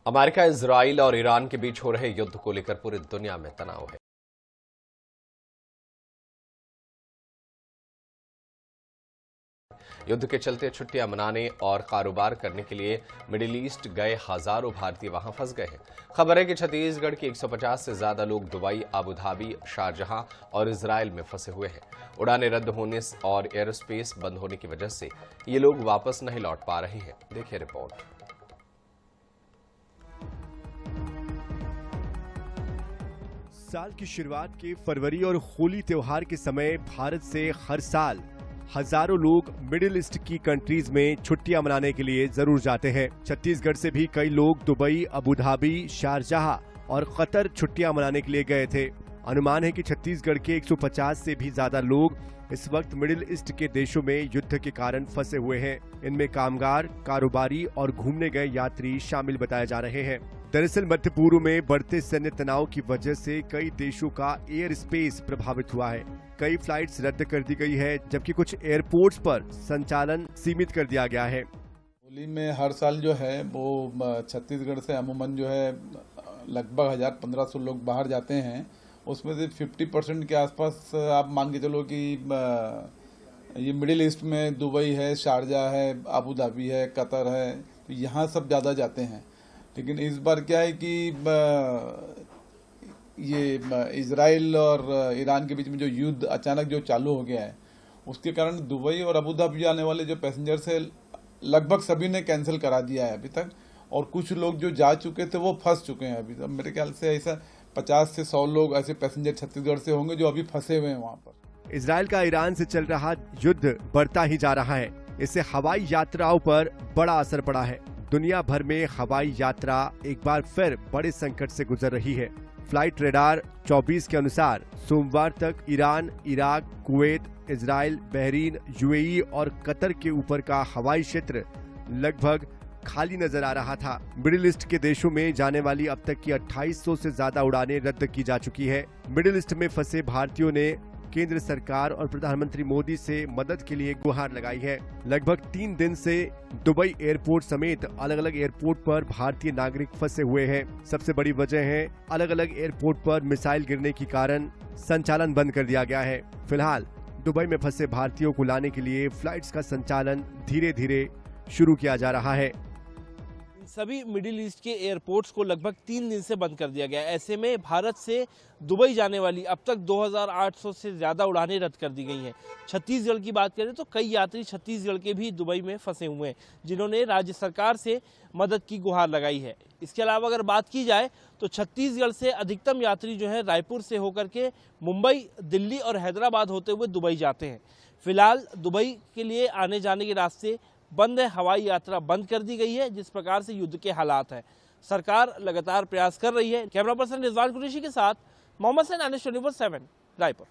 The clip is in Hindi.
अमेरिका, इजराइल और ईरान के बीच हो रहे युद्ध को लेकर पूरी दुनिया में तनाव है। युद्ध के चलते छुट्टियां मनाने और कारोबार करने के लिए मिडिल ईस्ट गए हजारों भारतीय वहां फंस गए हैं। खबर है कि छत्तीसगढ़ के 150 से ज्यादा लोग दुबई, अबू धाबी, शारजहां और इजराइल में फंसे हुए हैं। उड़ानें रद्द होने और एयरस्पेस बंद होने की वजह से ये लोग वापस नहीं लौट पा रहे हैं। देखिए रिपोर्ट। साल की शुरुआत के फरवरी और होली त्योहार के समय भारत से हर साल हजारों लोग मिडिल ईस्ट की कंट्रीज में छुट्टियां मनाने के लिए जरूर जाते हैं। छत्तीसगढ़ से भी कई लोग दुबई, अबू धाबी, शारजाह और कतर छुट्टियां मनाने के लिए गए थे। अनुमान है कि छत्तीसगढ़ के 150 से भी ज्यादा लोग इस वक्त मिडिल ईस्ट के देशों में युद्ध के कारण फंसे हुए हैं। इनमें कामगार, कारोबारी और घूमने गए यात्री शामिल बताए जा रहे हैं। दरअसल मध्य पूर्व में बढ़ते सैन्य तनाव की वजह से कई देशों का एयर स्पेस प्रभावित हुआ है। कई फ्लाइट्स रद्द कर दी गई है, जबकि कुछ एयरपोर्ट्स पर संचालन सीमित कर दिया गया है। होली में हर साल जो है वो छत्तीसगढ़ से अमूमन जो है लगभग 1500 लोग बाहर जाते हैं। उसमें से 50% के आसपास आप मान के चलो कि ये मिडिल ईस्ट में दुबई है, शारजाह है, अबू धाबी है, कतर है, तो यहाँ सब ज़्यादा जाते हैं। लेकिन इस बार क्या है कि ये इजराइल और ईरान के बीच में जो युद्ध अचानक जो चालू हो गया है, उसके कारण दुबई और अबू धाबी आने वाले जो पैसेंजर्स है लगभग सभी ने कैंसिल करा दिया है अभी तक। और कुछ लोग जो जा चुके थे वो फंस चुके हैं अभी तक। मेरे ख्याल से ऐसा 50 से 100 लोग ऐसे पैसेंजर छत्तीसगढ़ से होंगे जो अभी फंसे हुए हैं वहाँ पर। इजराइल का ईरान से चल रहा युद्ध बढ़ता ही जा रहा है। इससे हवाई यात्राओं पर बड़ा असर पड़ा है। दुनिया भर में हवाई यात्रा एक बार फिर बड़े संकट से गुजर रही है। फ्लाइट रेडार 24 के अनुसार सोमवार तक Iran, Iraq, Kuwait, Israel, Bahrain, UAE और कतर के ऊपर का हवाई क्षेत्र लगभग खाली नजर आ रहा था। मिडिल ईस्ट के देशों में जाने वाली अब तक की 2800 से ज्यादा उड़ानें रद्द की जा चुकी है। मिडिल ईस्ट में फंसे भारतीयों ने केंद्र सरकार और प्रधानमंत्री मोदी से मदद के लिए गुहार लगाई है। लगभग 3 दिन से दुबई एयरपोर्ट समेत अलग अलग एयरपोर्ट पर भारतीय नागरिक फंसे हुए हैं। सबसे बड़ी वजह है अलग अलग एयरपोर्ट पर मिसाइल गिरने के कारण संचालन बंद कर दिया गया है। फिलहाल दुबई में फंसे भारतीयों को लाने के लिए फ्लाइट्स का संचालन धीरे धीरे शुरू किया जा रहा है। सभी मिडिल ईस्ट के एयरपोर्ट्स को लगभग 3 दिन से बंद कर दिया गया है। ऐसे में भारत से दुबई जाने वाली अब तक 2800 से ज़्यादा उड़ानें रद्द कर दी गई हैं। छत्तीसगढ़ की बात करें तो कई यात्री छत्तीसगढ़ के भी दुबई में फंसे हुए हैं, जिन्होंने राज्य सरकार से मदद की गुहार लगाई है। इसके अलावा अगर बात की जाए तो छत्तीसगढ़ से अधिकतम यात्री जो है रायपुर से होकर के मुंबई, दिल्ली और हैदराबाद होते हुए दुबई जाते हैं। फिलहाल दुबई के लिए आने जाने के रास्ते बंद है, हवाई यात्रा बंद कर दी गई है। जिस प्रकार से युद्ध के हालात हैं, सरकार लगातार प्रयास कर रही है। कैमरा पर्सन रिजवान कुरैशी के साथ मोहम्मद सैन, NS 24/7, रायपुर।